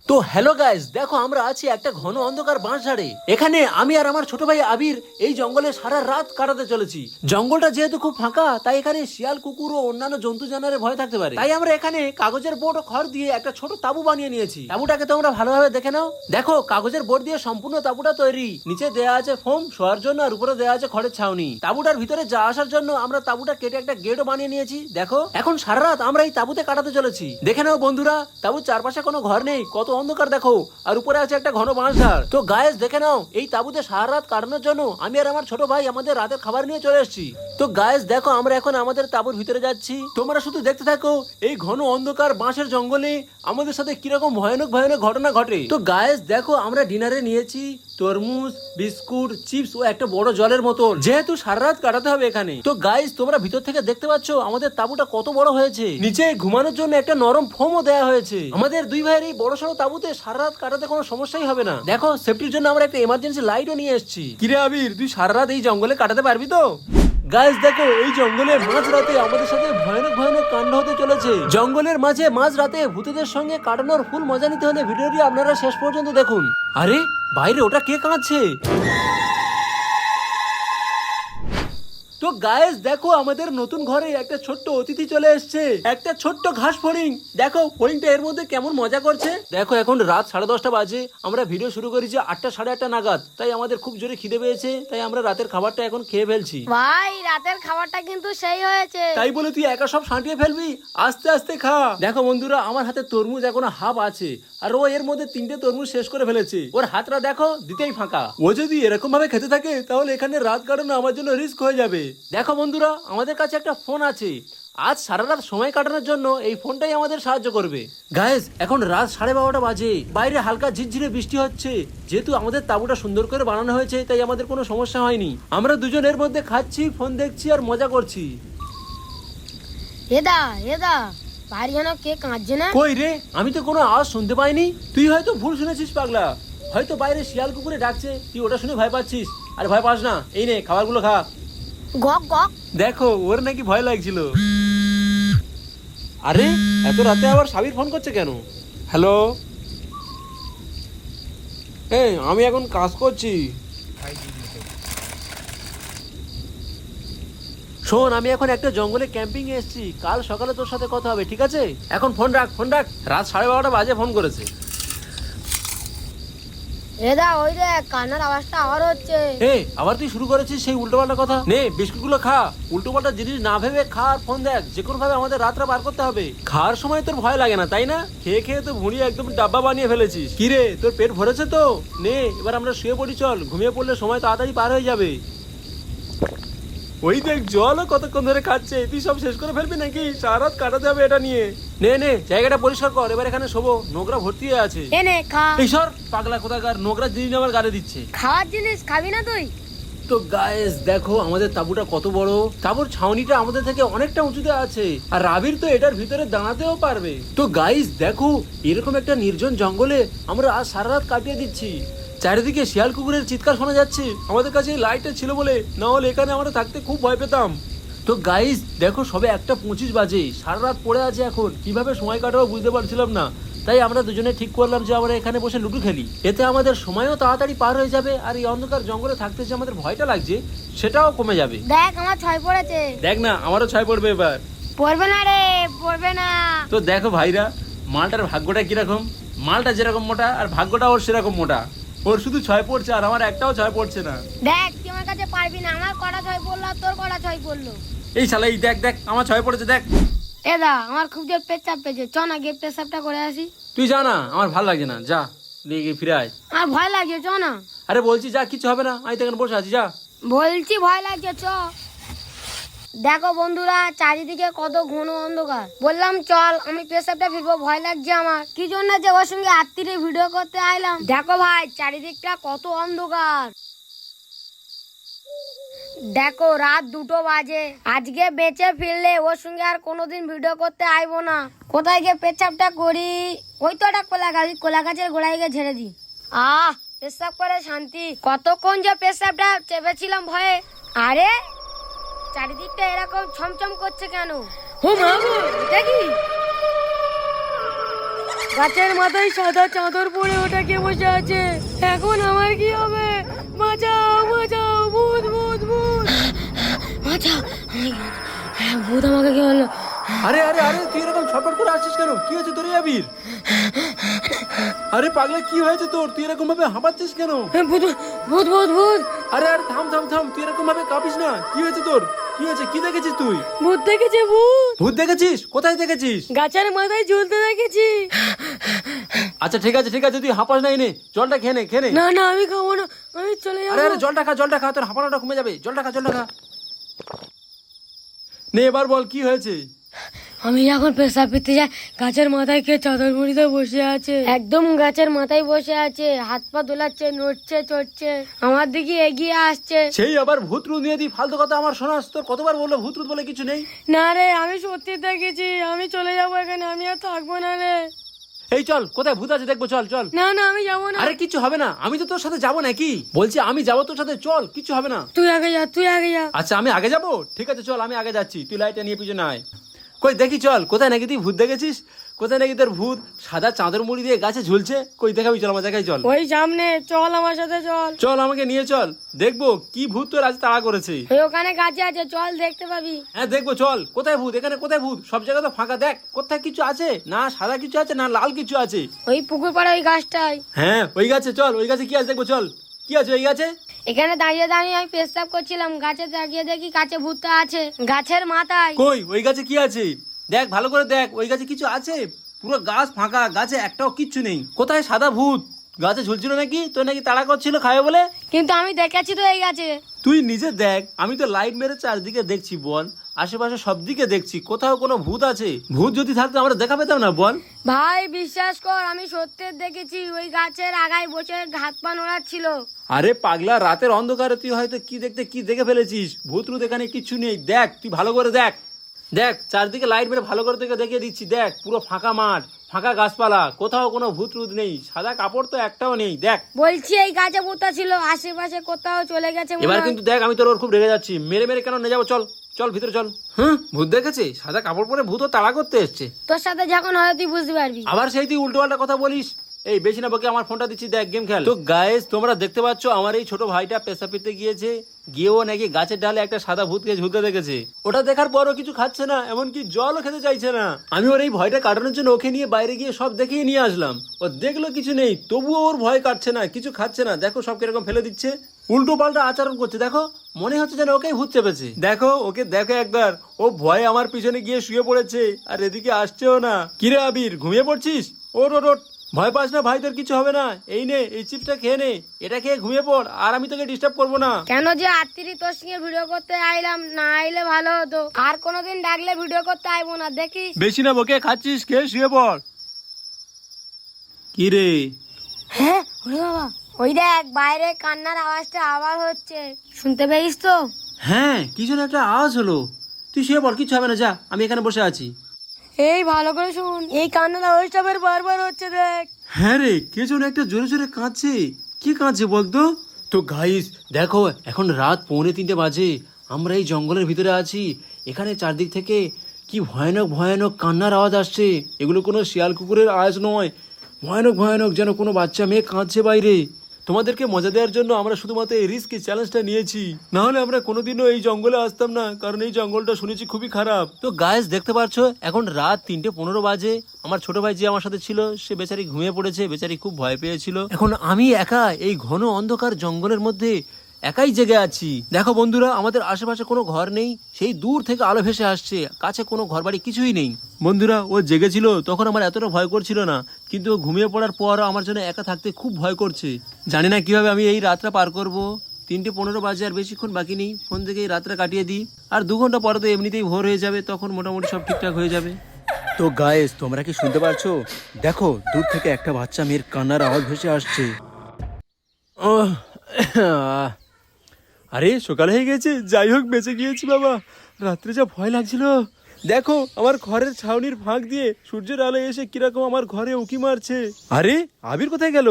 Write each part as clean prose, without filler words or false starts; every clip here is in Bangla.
তো হ্যালো গাইস, দেখো আমরা আছি একটা ঘন অন্ধকার বাঁশঝাড়ে। এখানে আমি আর আমার ছোট ভাই আবির এই জঙ্গলে সারা রাত কাটাতে চলেছি। জঙ্গলটা যেহেতু খুব ফাঁকা, তাই এখানে শিয়াল, কুকুর ও অন্যান্য জন্তু জানোয়ারের ভয় থাকতে পারে। তাই আমরা এখানে কাগজের বোর্ড ও খড় দিয়ে একটা ছোট তাবু বানিয়ে নিয়েছি। তাবুটাকে তোমরা ভালোভাবে দেখে নাও। দেখো, কাগজের বোর্ড দিয়ে সম্পূর্ণ তাবুটা তৈরি। নিচে দেয়া আছে ফোম শোয়ার জন্য, আর উপরে দেয়া আছে খড়ের ছাউনি। তাবুটার ভিতরে যা আসার জন্য আমরা তাবুটা কেটে একটা গেটও বানিয়ে নিয়েছি। দেখো, এখন সারা রাত আমরা এই তাবুতে কাটাতে চলেছি। দেখে নাও বন্ধুরা, তাবুর চারপাশে কোনো ঘর নেই, কত অন্ধকার দেখো, আর উপরে আছে একটা ঘন বাঁশঝাড়। তো গায়েস দেখে নাও, এই তাবুতে সারা রাত কাটানোর জন্য আমি আর আমার ছোট ভাই আমাদের রাতের খাবার নিয়ে চলে এসেছি। তো গায়েস দেখো, আমরা এখন আমাদের তাবুর ভিতরে যাচ্ছি। তোমরা শুধু দেখতে থাকো এই ঘন অন্ধকার বাঁশের জঙ্গলে আমাদের সাথে কিরকম ভয়ানক ভয়ানক ঘটনা ঘটে। তো গায়েস দেখো, আমরা ডিনারে নিয়েছি তরমুজ, বিস্কুট, চিপস ও একটা বড় জলের বোতল, যেহেতু সারা রাত কাটাতে হবে এখানে। তো গাইস, তোমরা ভিতর থেকে দেখতে পাচ্ছ আমাদের তাবুটা কত বড় হয়েছে। নিচে ঘুমানোর জন্য একটা নরম ফোমও দেওয়া হয়েছে। আমাদের দুই ভাইয়ের এই বড় সড়ো তাবুতে সারা রাত কাটাতে কোনো সমস্যাই হবে না। দেখো, সেফটির জন্য আমরা একটা এমার্জেন্সি লাইটও নিয়ে এসেছি। কিরে আবির, তুই সারা রাত এই জঙ্গলে কাটাতে পারবি তো? গাইস দেখো, এই জঙ্গলে মাঝ রাতে আমাদের সাথে ভয়ানক ভয়ানক কাণ্ড হতে চলেছে। জঙ্গলের মাঝে মাঝ রাতে ভূতদের সঙ্গে কাটানোর ফুল মজা নিতে হলে ভিডিওটি আপনারা শেষ পর্যন্ত দেখুন। আরে বাইরে ওটা কে কাঁদছে? তো গায়েস দেখো, আমাদের নতুন ঘরে একটা ছোট্ট অতিথি চলে এসেছে, একটা ছোট্ট ঘাস ফড়িং। দেখো ফড়িংটা এর মধ্যে কেমন মজা করছে। দেখো, এখন রাত 10:30 বাজে। আমরা ভিডিও শুরু করেছি 8টা 8:30 নাগাদ। তাই আমাদের খুব জোরে খিদে পেয়েছে, তাই আমরা রাতের খাবারটা এখন খেয়ে ফেলছি। ভাই, রাতের খাবারটা কিন্তু সেই হয়েছে। তাই বলে তুই একা সব সাঁটিয়ে ফেলবি? আস্তে আস্তে খা। দেখো বন্ধুরা, আমার হাতে তরমুজ এখনো হাফ আছে, আর ও এর মধ্যে 3টে তরমুজ শেষ করে ফেলেছে। ওর হাতটা দেখো, দিতেই ফাঁকা। ও যদি এরকম ভাবে খেতে থাকে তাহলে এখানে রাত কাটানো আমার জন্য রিস্ক হয়ে যাবে। দেখো বন্ধুরা, আমাদের কাছে একটা ফোন আছে। আজ সারা রাত সময় কাটানোর জন্য এই ফোনটাই আমাদের সাহায্য করবে। গাইস, এখন রাত 12:30 বাজে। বাইরে হালকা ঝিরঝিরে বৃষ্টি হচ্ছে। যেহেতু আমাদের তাবুটা সুন্দর করে বানানো হয়েছে, তাই আমাদের কোনো সমস্যা হয়নি। আমরা দুজনের মধ্যে খাচ্ছি, ফোন দেখছি আর মজা করছি। এদা বাড়ি যেন কে কাঁদছে না? কই রে, আমি তো কোনো আওয়াজ শুনতে পাইনি। তুই হয়তো ভুল শুনেছিস পাগলা। হয়তো বাইরে শিয়াল কুকুরে ডাকছে, তুই ওটা শুনে ভয় পাচ্ছিস। আর ভয় পাস না, এই নে খাবারগুলো খা। গক গক। দেখো, ওর নাকি ভয় লাগছিল। আরে এত রাতে আবার সাবির ফোন করছে কেন? হ্যালো, এই আমি এখন কাজ করছি। শোন, আমি এখন একটা জঙ্গলে ক্যাম্পিং এ এসেছি। কাল সকালে তোর সাথে কথা হবে, ঠিক আছে? এখন ফোন রাখ, ফোন রাখ। রাত 12:30 বাজে ফোন করেছে। এদা, ওই রে কান্নার আওয়াজটা আবার হচ্ছে। আবার তুই শুরু করেছিস সেই উল্টোপাল্টা কথা। নে, বিস্কুটগুলো খা। উল্টোপাল্টা জিনিস না ভেবে খা আর ফোন দেখ। যে কোনো ভাবে আমাদের রাতটা পার করতে হবে। খাওয়ার সময় তোর ভয় লাগে না, তাই না? খেয়ে খেয়ে তো ভুঁড়ি একদম ডাব্বা বানিয়ে ফেলেছিস। কি রে, তোর পেট ভরেছে তো? নে, এবার আমরা শুয়ে পড়ি, চল। ঘুমিয়ে পড়লে সময় তাড়াতাড়ি পার হয়ে যাবে। ওই দেখ, জলও কতক্ষণ ধরে খাচ্ছে। তুই সব শেষ করে ফেলবি নাকি? সারা রাত কাটাতে হবে এটা নিয়ে। নে নে, জায়গাটা পরিষ্কার কর। এবার এখানে শোবো, নোংরা ভর্তি হয়ে আছে। এনে খা। এই সর পাগলা কোথাকার, নোংরা জিনিস আমার গাড়ি দিচ্ছে। খাওয়ার জিনিস খাবি না তুই? তো গাইস দেখো, আমাদের তাঁবুটা কত বড়। তাঁবুর ছাউনিটা আমাদের থেকে অনেকটা উঁচুতে আছে, আর রাবির তো এটার ভিতরে দাঁড়াতেও পারবে। তো গাইস দেখো, এরকম একটা নির্জন জঙ্গলে আমরা আজ সারা রাত কাটিয়ে দিচ্ছি। চারিদিকে শিয়াল কুকুরের চিৎকার শোনা যাচ্ছে। আমাদের কাছে এই লাইটটা ছিল বলে, না হলে এখানে আমরা থাকতে খুব ভয় পেতাম। তো গাইস দেখো, সবে 1:25 বাজে। সারা রাত পড়ে আছে এখন। কিভাবে সময় কাটাবো বুঝতে পারছিলাম না। তাই আমরা দুজনে ঠিক করলাম যে আমরা এখানে বসে লুডো খেলি। এতে আমাদের সময়ও তাড়াতাড়ি পার হয়ে যাবে, আর এই অন্ধকার জঙ্গলে থাকতে যে আমাদের ভয়টা লাগছে সেটাও কমে যাবে। দেখ, আমার 6 পড়েছে। দেখ না, আমারও 6 পড়বে এবার। পড়বে না রে, পড়বে না। তো দেখো ভাইরা, মালটার ভাগ্যটা কিরকম। মালটা যেরকম মোটা, আর ভাগ্যটা ওর সেরকম মোটা। ওর শুধু 6 পড়ছে, আর আমার একটাও 6 পড়ছে না। দেখ, তুই আমার কাছে পারবি না। আমার কটা 6 পড়লো আর তোর কটা 6 পড়লো? এই শালা, এই দেখ দেখ, আমার 6 পড়েছে দেখ। এদা, আমার খুব জোর পেচ্ছাপ পেয়েছে। চ না, গিয়ে পেচ্ছাপটা করে আসি। তুই যা না, আমার ভালো লাগছে না। যা, দিয়ে ফিরে আয়। আমার ভয় লাগছে, চ না। আরে বলছি যা, কিছু হবে না। আমি তো এখানে বসে আছি, যা। বলছি ভয় লাগছে, চ। দেখো বন্ধুরা, চারিদিকে কত ঘন অন্ধকার। বললাম চল, আমি পেশাবটা ফিরবো। ভয় লাগছে আমার। কি জন্য যে ওর সঙ্গে আত্মীয় ভিডিও করতে আইলাম। দেখো ভাই, চারিদিকটা কত অন্ধকার। দেখো, রাত 2টো বাজে। আজকে বেঁচে ফিরলে ওর সঙ্গে আর কোনোদিন ভিডিও করতে আইবো না। কোথায় গিয়ে পেচ্ছাপটা করি? ওই তো একটা কোলা গাছের গোড়ায় গিয়ে ঝেড়ে দি। পেশাব করে শান্তি। কতক্ষণ যে পেশাবটা চেপেছিলাম ভয়ে। আরে চারিদিকটা এরকম ছমছম করছে কেন? ও মা গো, এটা কি? গাছের মাথায় সাদা চাদর পরে ওটা কে বসে আছে? এখন আমার কি হবে? বাঁচাও বাঁচাও, ভূত ভূত ভূত, বাঁচাও। ভূত আমাকে কি হলো? আরে আরে আরে তুই এরকম ছটফট করে আসছিস কেন? কি হয়েছে তোর আবির? আরে পাগলা কি হয়েছে তোর? তুই এরকম ভাবে হাঁপাচ্ছিস কেন? ভূত ভূত ভূত ভূত, আরে আরে থাম থাম থাম, তুই এরকম ভাবে কাঁপিস না। কি হয়েছে তোর? কি হয়েছে? কি দেখেছিস তুই? ভূত দেখেছে ভূত। ভূত দেখেছিস? কোথায় দেখেছিস? গাছের মাথায় ঝুলতে দেখেছি। আচ্ছা ঠিক আছে ঠিক আছে, তুই হাঁপাস নাই, নে জলটা খেয়ে নে খেয়ে নে। না না আমি খাবো না, আমি চলে আরে যাবো। আরে জলটা খা, তোর হাঁপানোটা কমে যাবে। জলটা খা। নে এবার বল কি হয়েছে? আমি যখন পেশাব পেতে যাই, গাছের মাথায় কে চাদর মুড়িতে বসে আছে, একদম গাছের মাথায় বসে আছে, হাত পা দোলাচ্ছে, নড়ছে চড়ছে, আমার দিকে এগিয়ে আসছে। সেই আবার ভূতরুত নিয়ে দি ফালতু কথা আমার শোনাস? তোর কতবার বললো ভূতরুত বলে কিছু নেই? না রে, আমি সত্যি দেখেছি, আমি চলে যাবো এখানে, আমি আর থাকবো না রে। এই চল, কোথায় ভূত আছে দেখবো, চল চল। না না আমি যাবো না। আরে কিছু হবে না, আমি তো তোর সাথে যাবো নাকি? বলছি আমি যাবো তোর সাথে, চল, কিছু হবে না। তুই আগে যা, তুই আগে যা। আচ্ছা আমি আগে যাবো, ঠিক আছে চল আমি আগে যাচ্ছি, তুই লাইটটা নিয়ে পিছনে আয়। কই দেখি চল, কোথায় নাকি তুই ভূত দেখেছিস? কোথায় নাকি তোর ভূত সাদা চাদর মুড়ি দিয়ে গাছে ঝুলছে? কই দেখাবি, চল আমার দেখাই চল। ওই সামনে, চল আমার সাথে চল। চল আমাকে নিয়ে চল, দেখবো কি ভূত তোর আজ তাড়া করেছে। ওই ওখানে গাছে আছে, চল দেখতে পাবি। হ্যাঁ দেখবো চল। কোথায় ভূত? এখানে কোথায় ভূত? সব জায়গা তো ফাঁকা, দেখ কোথায় কিছু আছে না, সাদা কিছু আছে না লাল কিছু আছে। ওই পুকুর পাড়ে ওই গাছটায়। হ্যাঁ ওই গাছে চল, ওই গাছে কি আছে দেখবো, চল কি আছে ওই গাছে। এখানে দাঁড়িয়ে দাঁড়িয়ে আমি পেশাব করছিলাম, গাছে তাকিয়ে দেখি কাছে ভূতটা আছে গাছের মাথায়। কই ওই গাছে কি আছে? দেখ ভালো করে দেখ, ওই গাছে কিছু আছে? পুরো গাছ ফাঁকা, গাছে একটাও কিচ্ছু নেই। কোথায় সাদা ভূত? গাছে ঝুলছিল নাকি? তোর নাকি তাড়া করছিল খাবে বলে? কিন্তু আমি দেখেছি তো এই গাছে। তুই নিজে দেখ, আমি তো লাইট মেরে চারদিকে দেখছি, বল আশেপাশে সব দিকে দেখছি, কোথাও কোনো ভূত আছে? ভূত যদি থাকতো আমরা দেখা পেতাম না, বল। ভাই বিশ্বাস কর, আমি সত্যি দেখেছি, ওই গাছের আগায় বসে হাত পা নোড়াচ্ছিল। আরে পাগলা, রাতের অন্ধকারে তুই হয়তো কি দেখে ফেলেছিস। ভূত রুত এখানে কিচ্ছু নেই, দেখ তুই ভালো করে দেখ। দেখ চারদিকে লাইট মেরে ভালো করে তোকে দেখিয়ে দিচ্ছি, দেখ পুরো ফাঁকা মাঠ, ফাঁকা গাছপালা, কোথাও কোনো ভূত রুত নেই, সাদা কাপড় তো একটাও নেই, দেখ। বলছি এই গাছে ভূতটা ছিল, আশেপাশে কোথাও চলে গেছে মনে এবার হয়। কিন্তু দেখ আমি তোর ওর খুব রেগে যাচ্ছি, মেরে মেরে কেন নিয়ে যাবো, চল চল ভিতরে চল। ভূত দেখেছে? সাদা কাপড় পরে ভূত তাড়া করতে এসছে। তোর সাথে যখন হয় তুই বুঝতে পারবি। আবার সেই তুই উল্টো পাল্টা কথা বলিস। এই বেশি না বকে আমার ফোনটা দিচ্ছি, দেখ গেম খেল। তো গাইস তোমরা দেখতে পাচ্ছ আমার এই ছোট ভাইটা পেশা পিতে গিয়েছে, গিয়েও নাকি গাছের ডালে একটা সাদা ভূতকে ঝুলতে দেখেছে। ওটা দেখার পরও কিছু খাচ্ছে না, এমনকি জলও খেতে চাইছে না। আমি ওর এই ভয়টা কাটানোর জন্য ওকে নিয়ে বাইরে গিয়ে সব দেখিয়ে নিয়ে আসলাম। ও দেখলো কিছু নেই, তবুও ওর ভয় কাটছে না, কিছু খাচ্ছে না। দেখো সব কিরকম ফেলে দিচ্ছে, উল্টো পাল্টা আচরণ করছে। দেখো মনে হচ্ছে যেন ওকেই ভূত চেপেছে। দেখো ওকে দেখো একবার, ও ভয়ে আমার পিছনে গিয়ে শুয়ে পড়েছে আর এদিকে আসছেও না। কিরে আবির, ঘুমিয়ে পড়ছিস? ওট ওট ওট, ভয় পাস না ভাই, তোর কিছু হবে না। এই নে এই চিপসটা খেয়ে নে, এটা খেয়ে ঘুমিয়ে পড়, আর আমি তোকে ডিস্টার্ব করবো না। কেন যে আত্মীয় তোর সঙ্গে ভিডিও করতে আইলাম, না আইলে ভালো হতো। আর কোনোদিন ডাকলে ভিডিও করতে আইবো না, দেখিস। বেশি না বকে, খাচ্ছিস খেয়ে শুয়ে পড়। কি রে? হ্যাঁ ওরে বাবা, ওই দেখ বাইরে কান্নার আওয়াজটা আবার হচ্ছে, শুনতে পেয়েছিস তো? হ্যাঁ কি যেন একটা আওয়াজ হলো, তুই শুয়ে পড়, কিছু হবে না, যা আমি এখানে বসে আছি। এই ভালো করে শুন, এই কান্নার আওয়াজটা আবার বারবার হচ্ছে, দেখ। হ্যাঁ রে, কে যেন একটা জোরে জোরে কাঁদছে। কি কাঁদছে বলতো? তো গাইস দেখো, এখন রাত 2:45 বাজে, আমরা এই জঙ্গলের ভিতরে আছি। এখানে চারদিক থেকে কি ভয়ানক ভয়ানক কান্নার আওয়াজ আসছে। এগুলো কোনো শিয়াল কুকুরের আওয়াজ নয়, ভয়ানক ভয়ানক, যেন কোনো বাচ্চা মেয়ে কাঁদছে বাইরে। তোমাদেরকে মজা দেওয়ার জন্য আমরা শুধুমাত্র এই রিস্কি চ্যালেঞ্জটা নিয়েছি, না হলে আমরা কোনোদিনও এই জঙ্গলে আসতাম না, কারণ এই জঙ্গলটা শুনেছি খুবই খারাপ। তো গাইস দেখতে পাচ্ছ এখন রাত 3:15 বাজে। আমার ছোট ভাই যে আমার সাথে ছিল সে বেচারি ঘুমিয়ে পড়েছে, বেচারি খুব ভয় পেয়েছিল। এখন আমি একা এই ঘন অন্ধকার জঙ্গলের মধ্যে একাই জেগে আছি। দেখো বন্ধুরা, আমাদের আশেপাশে কোনো ঘর নেই, সেই দূর থেকে আলো ভেসে আসছে, কাছে কোনো ঘর বাড়ি কিছুই নেই। বন্ধুরা ও জেগেছিল তখন আমার এতটা ভয় করছিল না, কিন্তু ও ঘুমিয়ে পড়ার পর আমার জন্য একা থাকতে খুব ভয় করছে। জানি না কিভাবে আমি এই রাতটা পার করব। 3:15 বাজে, আর বেশিক্ষণ বাকি নেই, ফোন থেকে এই রাতটা কাটিয়ে দিই, আর 2 ঘন্টা পরে তো এমনিতেই ভোর হয়ে যাবে, তখন মোটামুটি সব ঠিকঠাক হয়ে যাবে। তো গাইস তোমরা কি শুনতে পারছো? দেখো দূর থেকে একটা বাচ্চা মেয়ের কান্নার আওয়াজ ভেসে আসছে। আরে সকাল হয়ে গেছে, যাই হোক বেঁচে গিয়েছি বাবা। রাত্রে যা ভয় লাগছিল। দেখো আমার ঘরের ছাউনির ফাঁক দিয়ে সূর্যের আলো এসে কিরকম আমার ঘরে উকি মারছে। আরে আবির কোথায় গেল?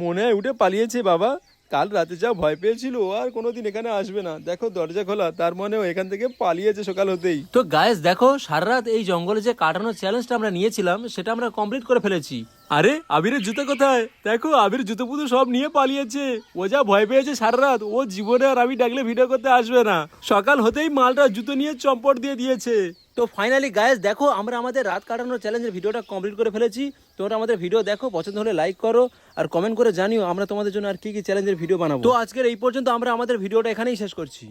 মনে হয় উঠে পালিয়েছে বাবা। কাল রাতে যা ভয় পেয়েছিল ও আর কোনোদিন এখানে আসবে না। দেখো দরজা খোলা, তার মানে ও এখান থেকে পালিয়েছে সকাল হতেই। তো গাইস দেখো, সারা রাত এই জঙ্গলে যে কাটানোর চ্যালেঞ্জটা আমরা নিয়েছিলাম সেটা আমরা কমপ্লিট করে ফেলেছি। আরে আবিরের জুতো কোথায়? দেখো আবির জুতো পুতো সব নিয়ে পালিয়েছে। ও যা ভয় পেয়েছে সারা রাত, ও জীবনে আর আমি ডাকলে ভিডিও করতে আসবে না। সকাল হতেই মালটা জুতো নিয়ে চম্পট দিয়ে দিয়েছে। তো ফাইনালি গাইস দেখো আমরা আমাদের রাত কাটানোর চ্যালেঞ্জের ভিডিওটা কমপ্লিট করে ফেলেছি। তোমরা আমাদের ভিডিও দেখো, পছন্দ হলে লাইক করো আর কমেন্ট করে জানিও আমরা তোমাদের জন্য আর কি কি চ্যালেঞ্জের ভিডিও বানাবো। তো আজকের এই পর্যন্ত আমরা আমাদের ভিডিওটা এখানেই শেষ করছি।